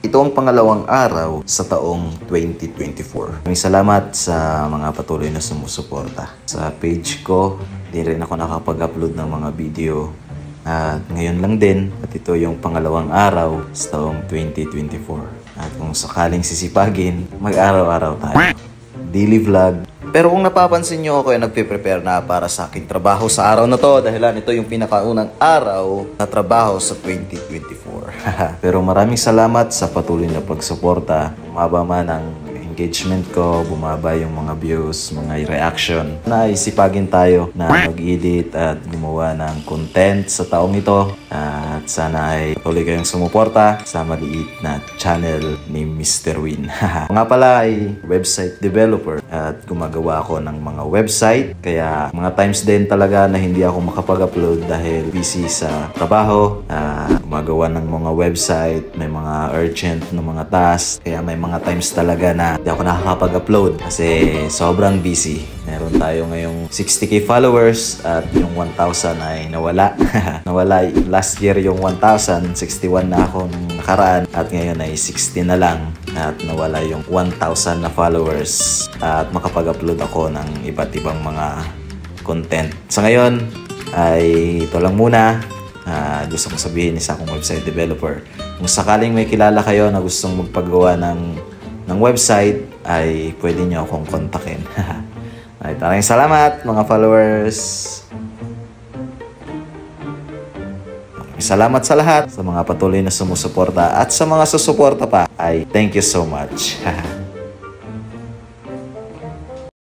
Ito ang pangalawang araw sa taong 2024. Maraming salamat sa mga patuloy na sumusuporta. Sa page ko, di rin ako nakapag-upload ng mga video. At ngayon lang din, at ito yung pangalawang araw sa taong 2024. At kung sakaling sisipagin, mag-araw-araw tayo. Daily vlog. Pero kung napapansin nyo, ako ay nagpe-prepare na para sa aking trabaho sa araw na to. Dahilan ito yung pinakaunang araw na trabaho sa 2024. Pero maraming salamat sa patuloy na pagsuporta. Bumaba man ang engagement ko, bumaba yung mga views, mga reaction. Naisipagin tayo na mag-edit at gumawa ng content sa taong ito. At sana ay patuloy kayong sumuporta sa maliit na channel ni Mr. Win. Nga pala ay website developer at gumagawa ako ng mga website. Kaya mga times din talaga na hindi ako makapag-upload dahil busy sa trabaho. Gumagawa ng mga website, may mga urgent na mga tasks. Kaya may mga times talaga na hindi ako nakakapag-upload kasi sobrang busy. Meron tayo ngayong 60k followers at yung 1,000 ay nawala. Nawala last year yung 1,000, 61 na ako nung nakaraan at ngayon ay 60 na lang at nawala yung 1,000 na followers at makapag-upload ako ng iba't ibang mga content. Sa ngayon ay ito lang muna. Gusto kong sabihin isa akong website developer. Kung sakaling may kilala kayo na gustong magpagawa ng website ay pwede nyo akong kontakin. Ay, maraming salamat mga followers. Maraming salamat sa lahat, sa mga patuloy na sumusuporta at sa mga susuporta pa ay thank you so much.